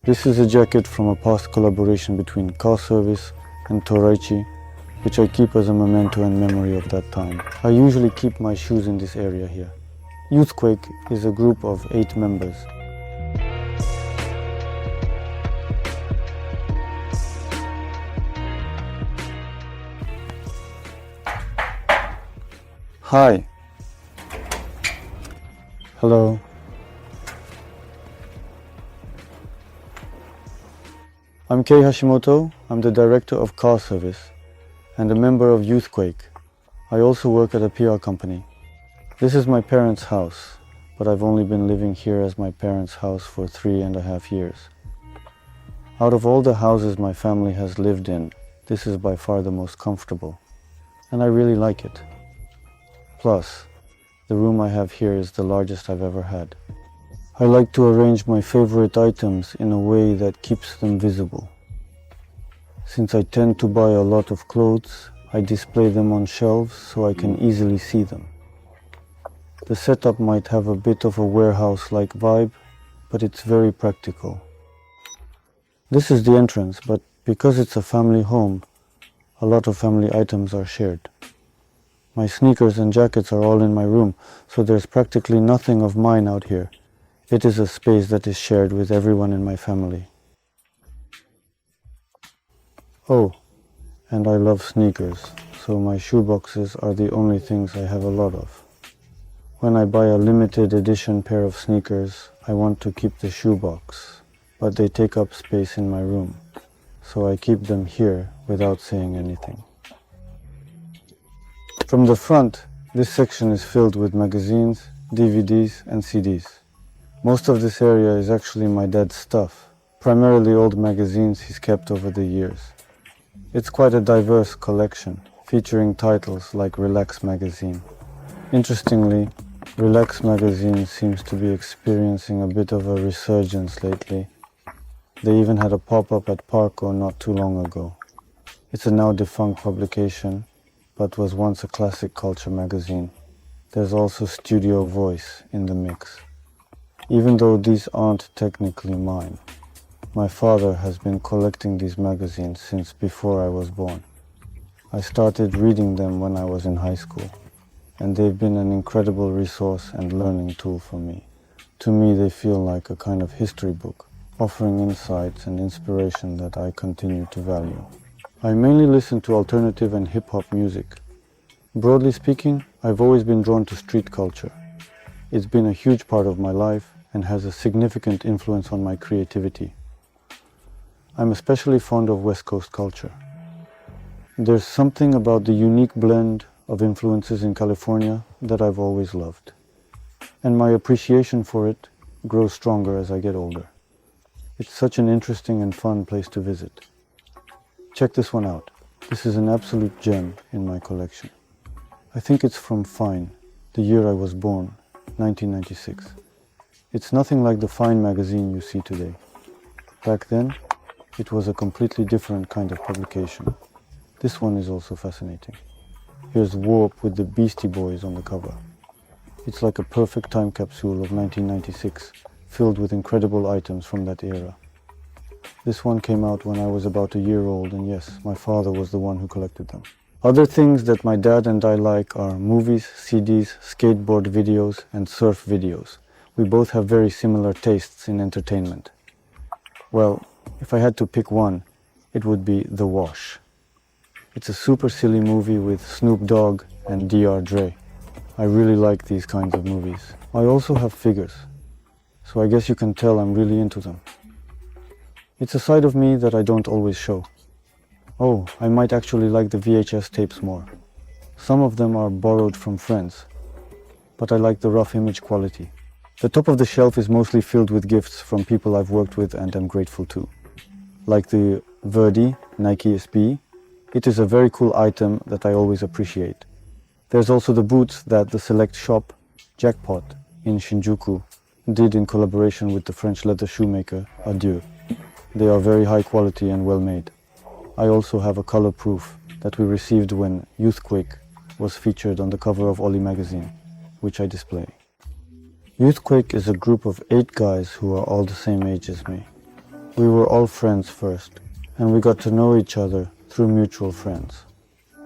This is a jacket from a past collaboration between CarService and Toraichi, which I keep as a memento and memory of that time. I usually keep my shoes in this area here. YouthQuake is a group of 8 members. Hi. Hello. I'm Kei Hashimoto. I'm the director of CarService and a member of YouthQuake. I also work at a PR company. This is my parents' house, but I've only been living here as my parents' house for 3.5 years. Out of all the houses my family has lived in, this is by far the most comfortable, and I really like it. Plus, the room I have here is the largest I've ever had. I like to arrange my favorite items in a way that keeps them visible. Since I tend to buy a lot of clothes, I display them on shelves so I can easily see them. The setup might have a bit of a warehouse-like vibe, but it's very practical. This is the entrance, but because it's a family home, a lot of family items are shared. My sneakers and jackets are all in my room, so there's practically nothing of mine out here. It is a space that is shared with everyone in my family. Oh, and I love sneakers, so my shoeboxes are the only things I have a lot of. When I buy a limited edition pair of sneakers, I want to keep the shoebox, but they take up space in my room, so I keep them here without saying anything. From the front, this section is filled with magazines, DVDs and CDs. Most of this area is actually my dad's stuff, primarily old magazines he's kept over the years. It's quite a diverse collection, featuring titles like Relax magazine. Interestingly, Relax magazine seems to be experiencing a bit of a resurgence lately. They even had a pop-up at Parco not too long ago. It's a now defunct publication, but was once a classic culture magazine. There's also Studio Voice in the mix. Even though these aren't technically mine, my father has been collecting these magazines since before I was born. I started reading them when I was in high school, and they've been an incredible resource and learning tool for me. To me, they feel like a kind of history book, offering insights and inspiration that I continue to value. I mainly listen to alternative and hip-hop music. Broadly speaking, I've always been drawn to street culture. It's been a huge part of my life and has a significant influence on my creativity. I'm especially fond of West Coast culture. There's something about the unique blend of influences in California that I've always loved, and my appreciation for it grows stronger as I get older. It's such an interesting and fun place to visit. Check this one out. This is an absolute gem in my collection. I think it's from Fine, the year I was born, 1996. It's nothing like the Fine magazine you see today. Back then, it was a completely different kind of publication. This one is also fascinating. Here's Warp with the Beastie Boys on the cover. It's like a perfect time capsule of 1996, filled with incredible items from that era. This one came out when I was about a year old, and yes, my father was the one who collected them. Other things that my dad and I like are movies, CDs, skateboard videos, and surf videos. We both have very similar tastes in entertainment. Well, if I had to pick one, it would be The Wash. It's a super silly movie with Snoop Dogg and Dr. Dre. I really like these kinds of movies. I also have figures, so I guess you can tell I'm really into them. It's a side of me that I don't always show. Oh, I might actually like the VHS tapes more. Some of them are borrowed from friends, but I like the rough image quality. The top of the shelf is mostly filled with gifts from people I've worked with and am grateful to. Like the Verdi Nike SB. It is a very cool item that I always appreciate. There's also the boots that the select shop, Jackpot, in Shinjuku, did in collaboration with the French leather shoemaker Adieu. They are very high quality and well made. I also have a color proof that we received when YouthQuake was featured on the cover of Oli magazine, which I display. YouthQuake is a group of 8 guys who are all the same age as me. We were all friends first, and we got to know each other through mutual friends.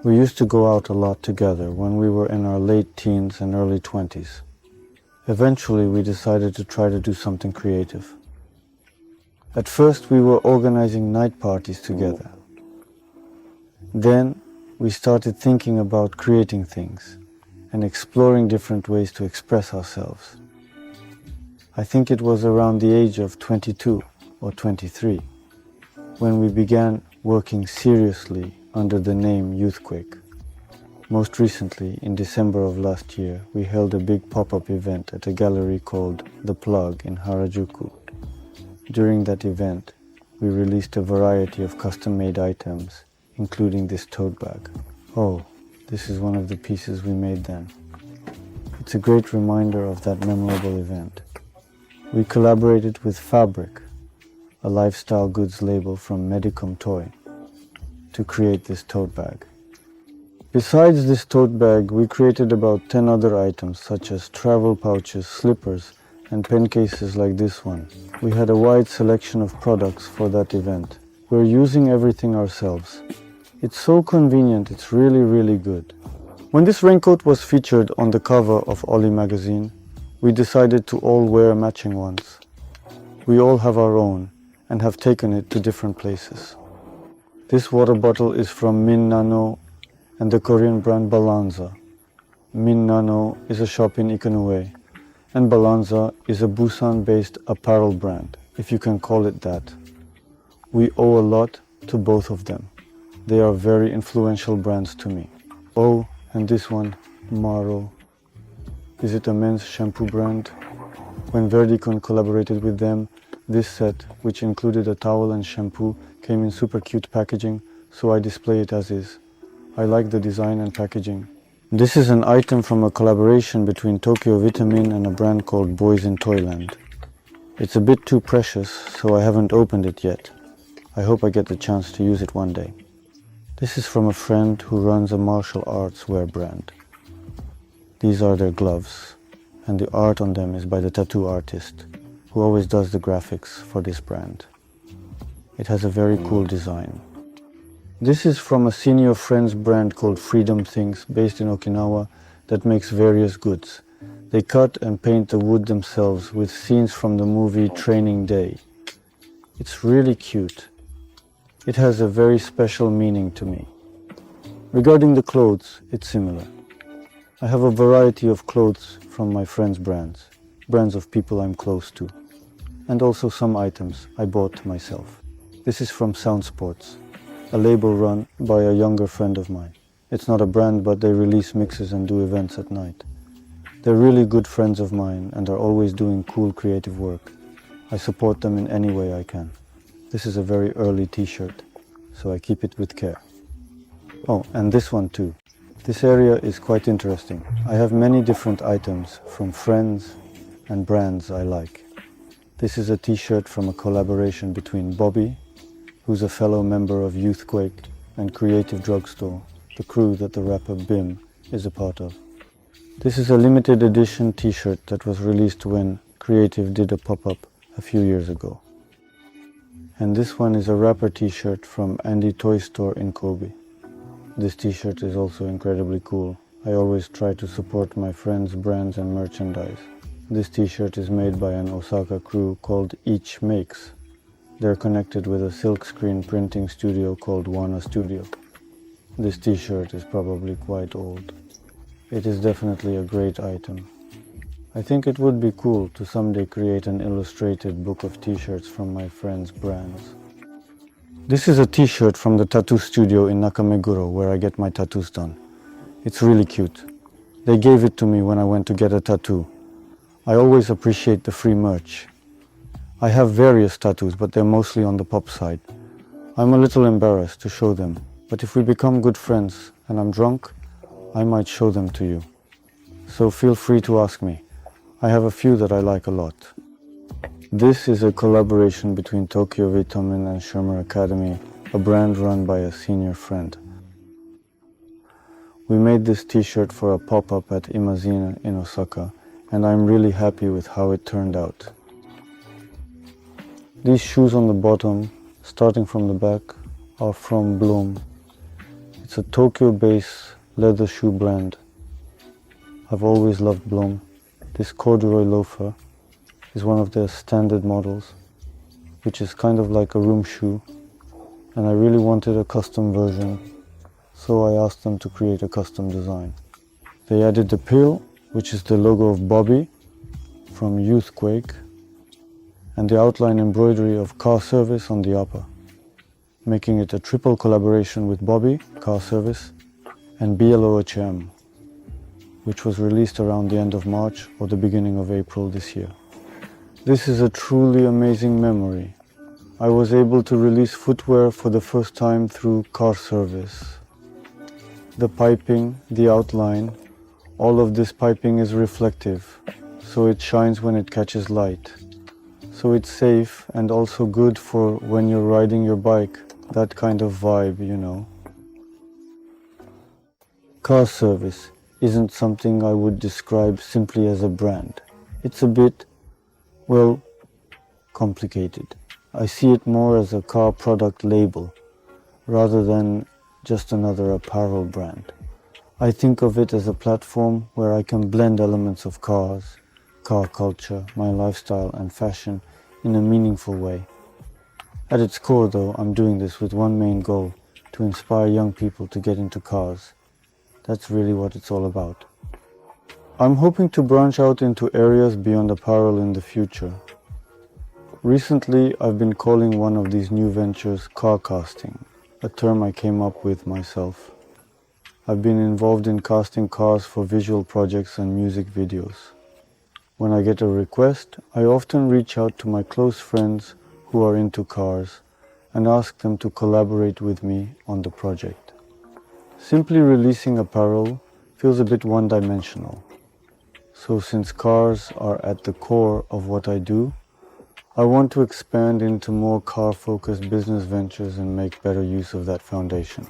We used to go out a lot together when we were in our late teens and early 20s. Eventually, we decided to try to do something creative. At first, we were organizing night parties together. Then, we started thinking about creating things and exploring different ways to express ourselves. I think it was around the age of 22 or 23 when we began working seriously under the name YouthQuake. Most recently, in December of last year, we held a big pop-up event at a gallery called The Plug in Harajuku. During that event, we released a variety of custom-made items, including this tote bag. Oh, this is one of the pieces we made then. It's a great reminder of that memorable event. We collaborated with Fabric, a lifestyle goods label from Medicom Toy, to create this tote bag. Besides this tote bag, we created about 10 other items such as travel pouches, slippers, and pen cases like this one. We had a wide selection of products for that event. We're using everything ourselves. It's so convenient, it's really good. When this raincoat was featured on the cover of Ollie magazine, we decided to all wear matching ones. We all have our own and have taken it to different places. This water bottle is from Min Nano and the Korean brand Balanza. Min Nano is a shop in Ikonoue, and Balanza is a Busan-based apparel brand, if you can call it that. We owe a lot to both of them. They are very influential brands to me. Oh, and this one, Maro. Is it a men's shampoo brand? When Verdicon collaborated with them, this set, which included a towel and shampoo, came in super cute packaging, so I display it as is. I like the design and packaging. This is an item from a collaboration between Tokyo Vitamin and a brand called Boys in Toyland. It's a bit too precious, so I haven't opened it yet. I hope I get the chance to use it one day. This is from a friend who runs a martial arts wear brand. These are their gloves, and the art on them is by the tattoo artist, who always does the graphics for this brand. It has a very cool design. This is from a senior friend's brand called Freedom Things, based in Okinawa, that makes various goods. They cut and paint the wood themselves with scenes from the movie Training Day. It's really cute. It has a very special meaning to me. Regarding the clothes, it's similar. I have a variety of clothes from my friends' brands of people I'm close to, and also some items I bought myself. This is from Sound Sports, a label run by a younger friend of mine. It's not a brand, but they release mixes and do events at night. They're really good friends of mine and are always doing cool creative work. I support them in any way I can. This is a very early t-shirt, so I keep it with care. Oh, and this one too. This area is quite interesting. I have many different items from friends and brands I like. This is a t-shirt from a collaboration between Bobby, who's a fellow member of YouthQuake, and Creative Drugstore, the crew that the rapper Bim is a part of. This is a limited edition t-shirt that was released when Creative did a pop-up a few years ago. And this one is a rapper t-shirt from Andy Toy Store in Kobe. This t-shirt is also incredibly cool. I always try to support my friends' brands and merchandise. This t-shirt is made by an Osaka crew called Each Makes. They're connected with a silkscreen printing studio called Wana Studio. This t-shirt is probably quite old. It is definitely a great item. I think it would be cool to someday create an illustrated book of t-shirts from my friends' brands. This is a t-shirt from the tattoo studio in Nakameguro where I get my tattoos done. It's really cute. They gave it to me when I went to get a tattoo. I always appreciate the free merch. I have various tattoos, but they're mostly on the pop side. I'm a little embarrassed to show them, but if we become good friends and I'm drunk, I might show them to you. So feel free to ask me. I have a few that I like a lot. This is a collaboration between Tokyo Vitamin and Shermer Academy, a brand run by a senior friend. We made this t-shirt for a pop-up at Imazine in Osaka, and I'm really happy with how it turned out. These shoes on the bottom, starting from the back, are from Bloom. It's a Tokyo-based leather shoe brand. I've always loved Bloom. This corduroy loafer is one of their standard models, which is kind of like a room shoe, and I really wanted a custom version, so I asked them to create a custom design. They added the pill, which is the logo of Bobby from YouthQuake, and the outline embroidery of CarService on the upper, making it a triple collaboration with Bobby, CarService, and BLOHM, which was released around the end of March or the beginning of April this year. This is a truly amazing memory. I was able to release footwear for the first time through CarService. The piping, the outline, all of this piping is reflective, so it shines when it catches light. So it's safe and also good for when you're riding your bike, that kind of vibe, you know. CarService isn't something I would describe simply as a brand. It's a bit, well, complicated. I see it more as a car product label, rather than just another apparel brand. I think of it as a platform where I can blend elements of cars, car culture, my lifestyle and fashion in a meaningful way. At its core though, I'm doing this with one main goal, to inspire young people to get into cars. That's really what it's all about. I'm hoping to branch out into areas beyond apparel in the future. Recently, I've been calling one of these new ventures car casting, a term I came up with myself. I've been involved in casting cars for visual projects and music videos. When I get a request, I often reach out to my close friends who are into cars and ask them to collaborate with me on the project. Simply releasing apparel feels a bit one-dimensional. So since cars are at the core of what I do, I want to expand into more car-focused business ventures and make better use of that foundation.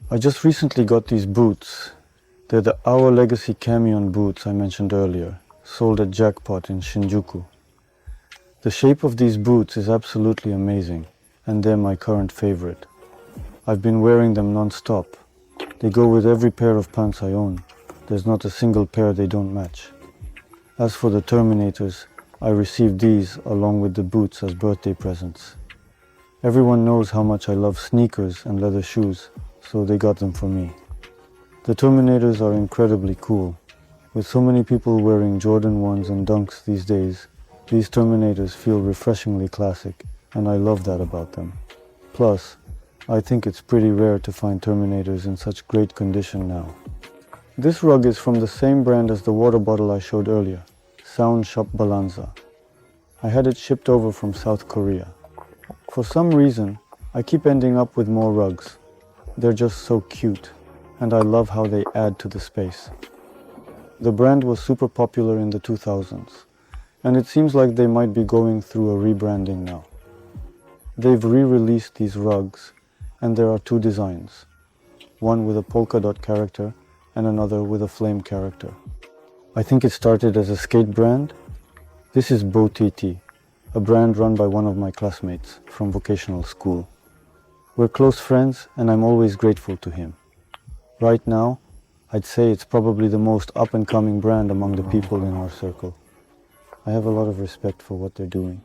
I just recently got these boots. They're the Our Legacy Camion boots I mentioned earlier, sold at Jackpot in Shinjuku. The shape of these boots is absolutely amazing, and they're my current favorite. I've been wearing them non-stop. They go with every pair of pants I own. There's not a single pair they don't match. As for the Terminators, I received these along with the boots as birthday presents. Everyone knows how much I love sneakers and leather shoes, so they got them for me. The Terminators are incredibly cool. With so many people wearing Jordan 1s and Dunks these days, these Terminators feel refreshingly classic, and I love that about them. Plus, I think it's pretty rare to find Terminators in such great condition now. This rug is from the same brand as the water bottle I showed earlier, Sound Shop Balanza. I had it shipped over from South Korea. For some reason, I keep ending up with more rugs. They're just so cute, and I love how they add to the space. The brand was super popular in the 2000s, and it seems like they might be going through a rebranding now. They've re-released these rugs, and there are two designs, one with a polka dot character and another with a flame character. I think it started as a skate brand. This is Bo TT, a brand run by one of my classmates from vocational school. We're close friends, and I'm always grateful to him. Right now, I'd say it's probably the most up-and-coming brand among the people in our circle. I have a lot of respect for what they're doing.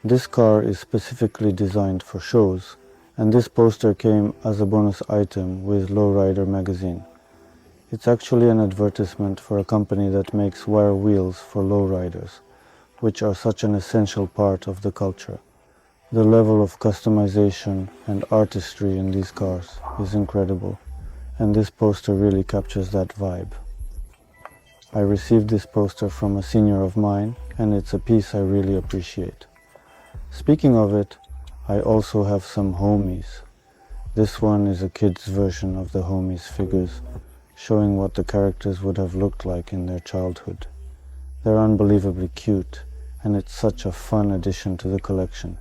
This car is specifically designed for shows, and this poster came as a bonus item with Lowrider magazine. It's actually an advertisement for a company that makes wire wheels for lowriders, which are such an essential part of the culture. The level of customization and artistry in these cars is incredible, and this poster really captures that vibe. I received this poster from a senior of mine, and it's a piece I really appreciate. Speaking of it, I also have some homies. This one is a kid's version of the homies figures, showing what the characters would have looked like in their childhood. They're unbelievably cute, and it's such a fun addition to the collection.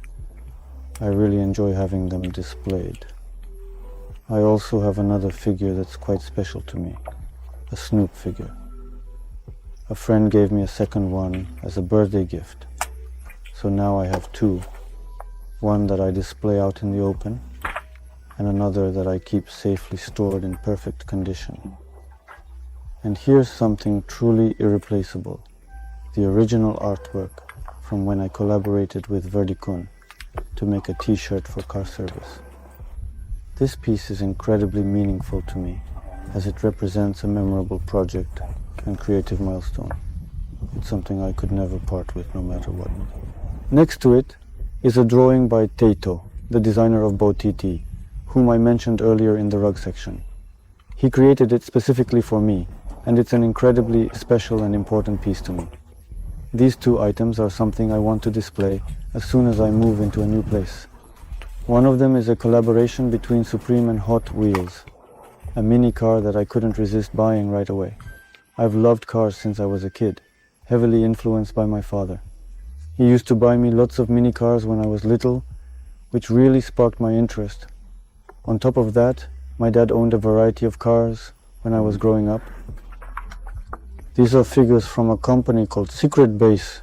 I really enjoy having them displayed. I also have another figure that's quite special to me, a Snoop figure. A friend gave me a second one as a birthday gift, so now I have two, one that I display out in the open, and another that I keep safely stored in perfect condition. And here's something truly irreplaceable, the original artwork from when I collaborated with Verdi-kun to make a t-shirt for CarService. This piece is incredibly meaningful to me, as it represents a memorable project and creative milestone. It's something I could never part with, no matter what. Next to it is a drawing by Teito, the designer of Botiti, whom I mentioned earlier in the rug section. He created it specifically for me, and it's an incredibly special and important piece to me. These two items are something I want to display as soon as I move into a new place. One of them is a collaboration between Supreme and Hot Wheels, a mini car that I couldn't resist buying right away. I've loved cars since I was a kid, heavily influenced by my father. He used to buy me lots of mini cars when I was little, which really sparked my interest. On top of that, my dad owned a variety of cars when I was growing up. These are figures from a company called Secret Base,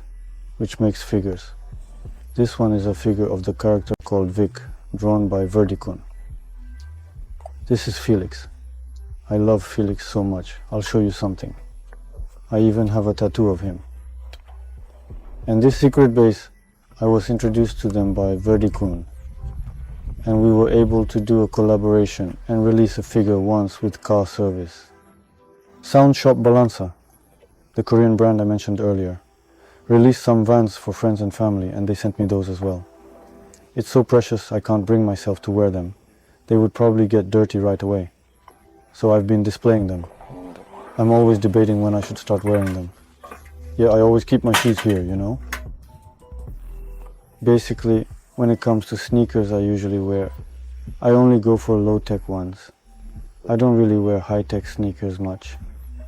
which makes figures. This one is a figure of the character called Vic, drawn by Verdi-kun. This is Felix. I love Felix so much. I'll show you something. I even have a tattoo of him. And this Secret Base, I was introduced to them by Verdi-kun. And we were able to do a collaboration and release a figure once with CarService. Sound Shop Balanza, the Korean brand I mentioned earlier, released some vans for friends and family, and they sent me those as well. It's so precious I can't bring myself to wear them. They would probably get dirty right away. So I've been displaying them. I'm always debating when I should start wearing them. Yeah, I always keep my shoes here, you know? Basically, when it comes to sneakers I only go for low-tech ones. I don't really wear high-tech sneakers much.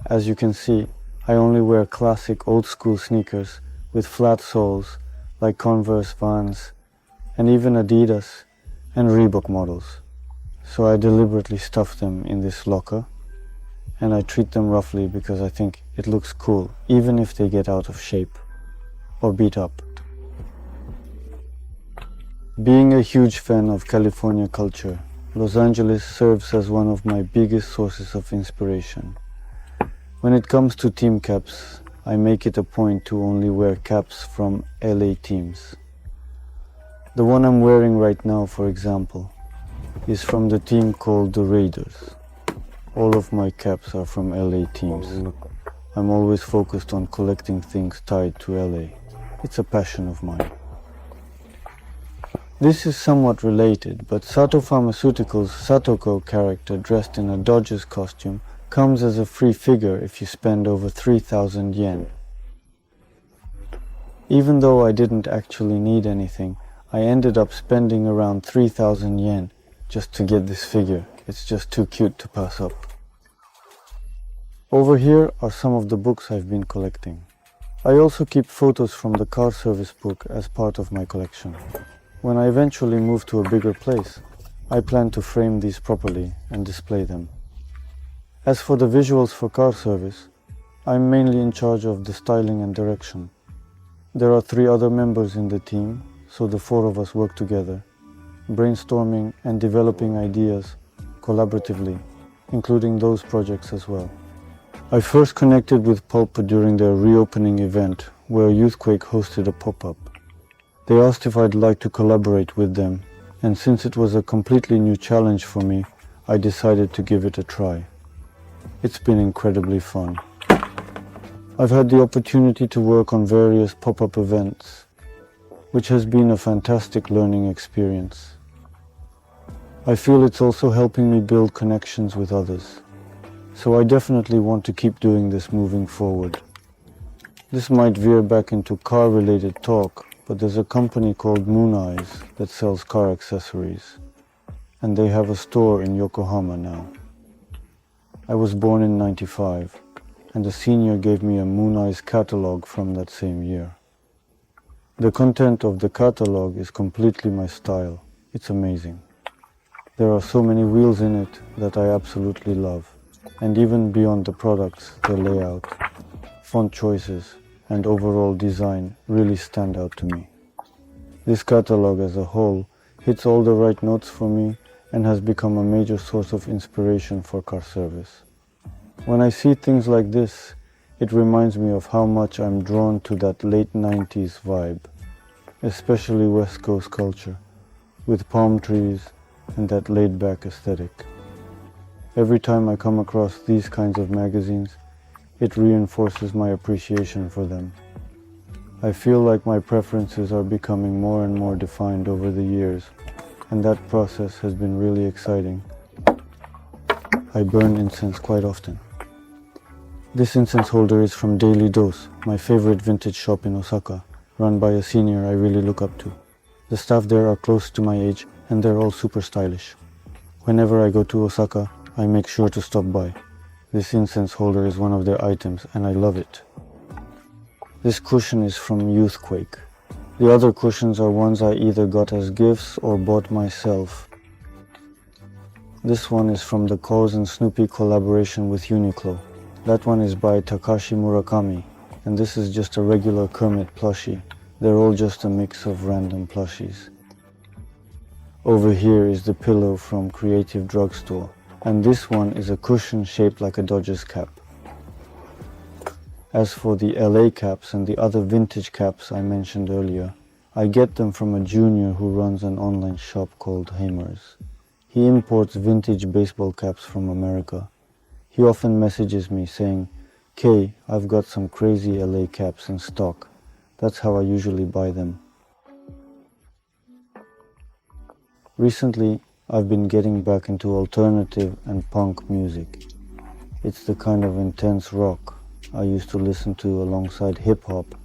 As you can see, I only wear classic old-school sneakers with flat soles like Converse, Vans, and even Adidas and Reebok models. So I deliberately stuff them in this locker, and I treat them roughly because I think it looks cool, even if they get out of shape or beat up. Being a huge fan of California culture, Los Angeles serves as one of my biggest sources of inspiration. When it comes to team caps, I make it a point to only wear caps from LA teams. The one I'm wearing right now, for example, is from the team called the Raiders. All of my caps are from LA teams. I'm always focused on collecting things tied to LA. It's a passion of mine. This is somewhat related, but Sato Pharmaceuticals' Satoko character dressed in a Dodgers costume comes as a free figure if you spend over 3,000 yen. Even though I didn't actually need anything, I ended up spending around 3,000 yen just to get this figure. It's just too cute to pass up. Over here are some of the books I've been collecting. I also keep photos from the CarService book as part of my collection. When I eventually move to a bigger place, I plan to frame these properly and display them. As for the visuals for CarService, I'm mainly in charge of the styling and direction. There are 3 other members in the team, so the 4 of us work together, brainstorming and developing ideas collaboratively, including those projects as well. I first connected with PULP during their reopening event, where YouthQuake hosted a pop-up. They asked if I'd like to collaborate with them, and since it was a completely new challenge for me, I decided to give it a try. It's been incredibly fun. I've had the opportunity to work on various pop-up events, which has been a fantastic learning experience. I feel it's also helping me build connections with others, so I definitely want to keep doing this moving forward. This might veer back into car-related talk, but there's a company called Moon Eyes that sells car accessories, and they have a store in Yokohama now. I was born in '95, and a senior gave me a Moon Eyes catalog from that same year. The content of the catalog is completely my style. It's amazing. There are so many wheels in it that I absolutely love, and even beyond the products, the layout, font choices, and overall design really stand out to me. This catalog as a whole hits all the right notes for me, and has become a major source of inspiration for CarService. When I see things like this, it reminds me of how much I'm drawn to that late 90s vibe, especially West Coast culture, with palm trees and that laid-back aesthetic. Every time I come across these kinds of magazines, it reinforces my appreciation for them. I feel like my preferences are becoming more and more defined over the years, and that process has been really exciting. I burn incense quite often. This incense holder is from Daily Dose, my favorite vintage shop in Osaka, run by a senior I really look up to. The staff there are close to my age, and they're all super stylish. Whenever I go to Osaka, I make sure to stop by. This incense holder is one of their items, and I love it. This cushion is from YouthQuake. The other cushions are ones I either got as gifts or bought myself. This one is from the Cause and Snoopy collaboration with Uniqlo. That one is by Takashi Murakami, and this is just a regular Kermit plushie. They're all just a mix of random plushies. Over here is the pillow from Creative Drugstore, and this one is a cushion shaped like a Dodgers cap. As for the LA caps and the other vintage caps I mentioned earlier, I get them from a junior who runs an online shop called Hamers. He imports vintage baseball caps from America. He often messages me saying, "Kei, I've got some crazy LA caps in stock." That's how I usually buy them. Recently, I've been getting back into alternative and punk music. It's the kind of intense rock I used to listen to alongside hip-hop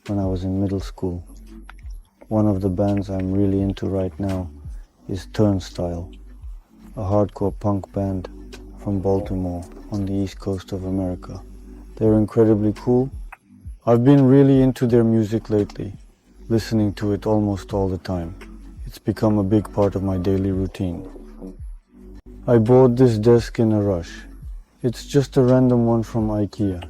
when I was in middle school. One of the bands I'm really into right now is Turnstile, a hardcore punk band from Baltimore on the East Coast of America. They're incredibly cool. I've been really into their music lately, listening to it almost all the time. It's become a big part of my daily routine. I bought this desk in a rush. It's just a random one from IKEA.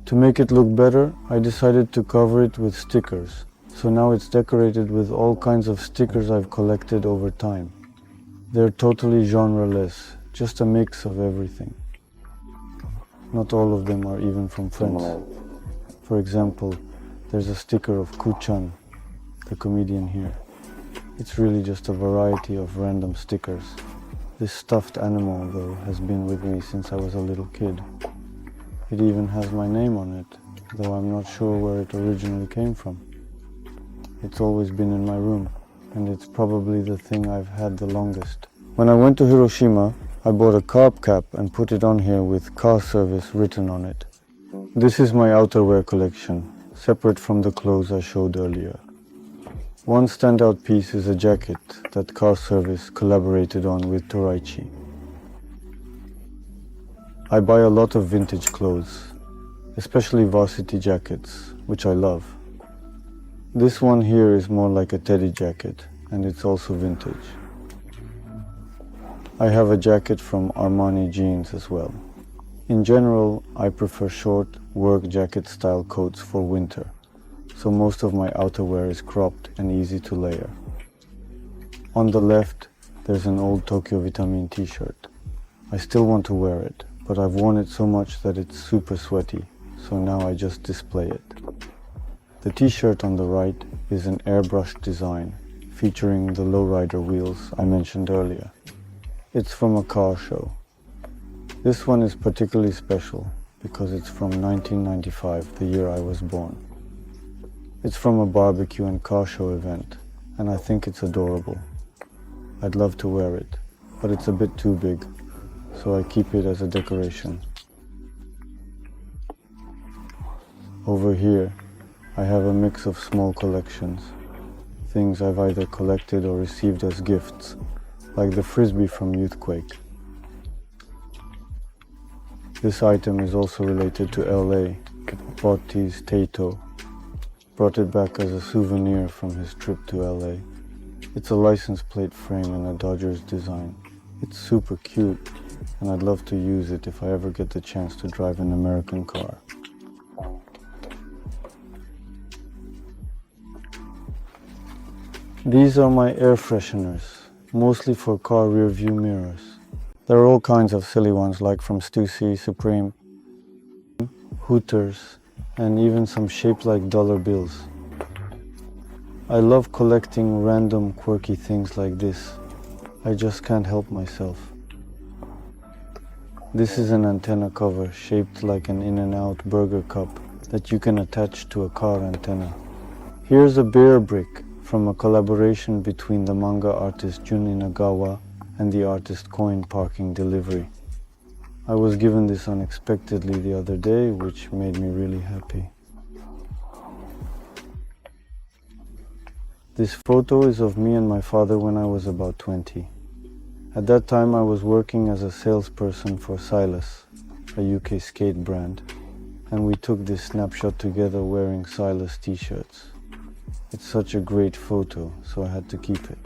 To make it look better, I decided to cover it with stickers. So now it's decorated with all kinds of stickers I've collected over time. They're totally genre-less, just a mix of everything. Not all of them are even from Friends. For example, there's a sticker of Kuchan, the comedian here. It's really just a variety of random stickers. This stuffed animal, though, has been with me since I was a little kid. It even has my name on it, though I'm not sure where it originally came from. It's always been in my room, and it's probably the thing I've had the longest. When I went to Hiroshima, I bought a carp cap and put it on here with CarService written on it. This is my outerwear collection, separate from the clothes I showed earlier. One standout piece is a jacket that CarService collaborated on with Toraichi. I buy a lot of vintage clothes, especially varsity jackets, which I love. This one here is more like a teddy jacket, and it's also vintage. I have a jacket from Armani Jeans as well. In general, I prefer short, work jacket style coats for winter, so most of my outerwear is cropped and easy to layer. On the left, there's an old Tokyo Vitamin t-shirt. I still want to wear it, but I've worn it so much that it's super sweaty, so now I just display it. The t-shirt on the right is an airbrushed design, featuring the lowrider wheels I mentioned earlier. It's from a car show. This one is particularly special because it's from 1995, the year I was born. It's from a barbecue and car show event, and I think it's adorable. I'd love to wear it, but it's a bit too big, so I keep it as a decoration. Over here, I have a mix of small collections, things I've either collected or received as gifts, like the frisbee from YouthQuake. This item is also related to LA. Botti's Tato brought it back as a souvenir from his trip to LA. It's a license plate frame in a Dodgers design. It's super cute, and I'd love to use it if I ever get the chance to drive an American car. These are my air fresheners, mostly for car rear view mirrors. There are all kinds of silly ones like from Stussy, Supreme, Hooters, and even some shaped like dollar bills. I love collecting random quirky things like this. I just can't help myself. This is an antenna cover shaped like an In-N-Out burger cup that you can attach to a car antenna. Here's a bear brick from a collaboration between the manga artist Jun Inagawa and the artist Coin Parking Delivery. I was given this unexpectedly the other day, which made me really happy. This photo is of me and my father when I was about 20. At that time I was working as a salesperson for Silas, a UK skate brand, and we took this snapshot together wearing Silas t-shirts. It's such a great photo, so I had to keep it.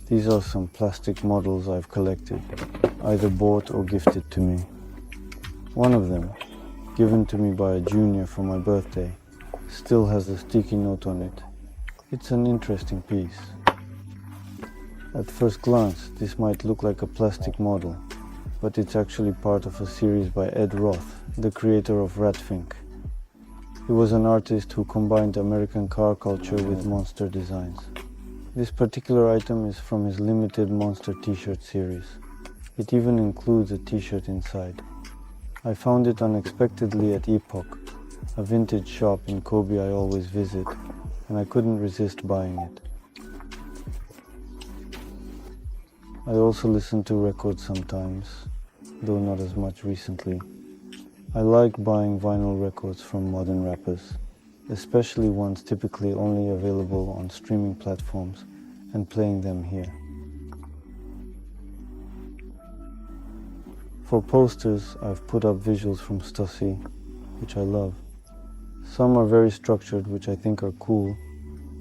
These are some plastic models I've collected, either bought or gifted to me. One of them, given to me by a junior for my birthday, still has a sticky note on it. It's an interesting piece. At first glance, this might look like a plastic model, but it's actually part of a series by Ed Roth, the creator of Ratfink. He was an artist who combined American car culture with monster designs. This particular item is from his limited monster t-shirt series. It even includes a t-shirt inside. I found it unexpectedly at Epoch, a vintage shop in Kobe I always visit, and I couldn't resist buying it. I also listen to records sometimes, though not as much recently. I like buying vinyl records from modern rappers, especially ones typically only available on streaming platforms, and playing them here. For posters, I've put up visuals from Stussy, which I love. Some are very structured, which I think are cool,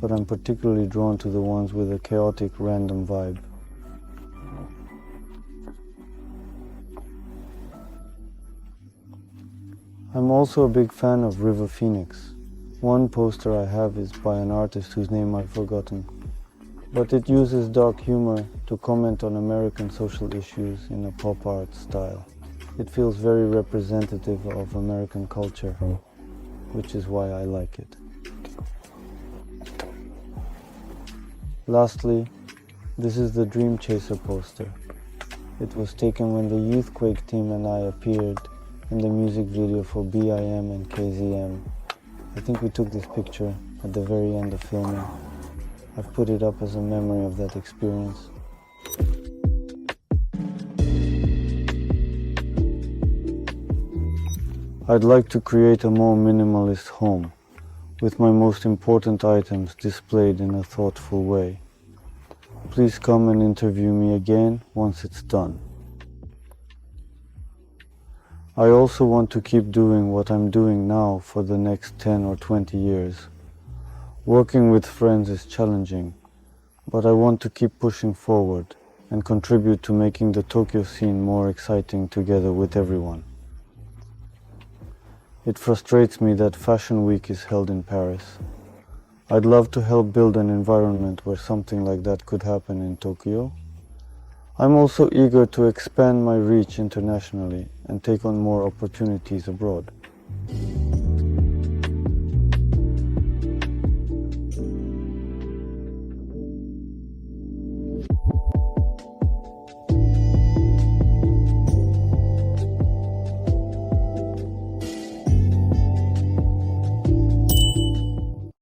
but I'm particularly drawn to the ones with a chaotic, random vibe. I'm also a big fan of River Phoenix. One poster I have is by an artist whose name I've forgotten, but it uses dark humor to comment on American social issues in a pop art style. It feels very representative of American culture, which is why I like it. Lastly, this is the Dream Chaser poster. It was taken when the YouthQuake team and I appeared in the music video for BIM and KZM. I think we took this picture at the very end of filming. I've put it up as a memory of that experience. I'd like to create a more minimalist home, with my most important items displayed in a thoughtful way. Please come and interview me again once it's done. I also want to keep doing what I'm doing now for the next 10 or 20 years. Working with friends is challenging, but I want to keep pushing forward and contribute to making the Tokyo scene more exciting together with everyone. It frustrates me that Fashion Week is held in Paris. I'd love to help build an environment where something like that could happen in Tokyo. I'm also eager to expand my reach internationally and take on more opportunities abroad.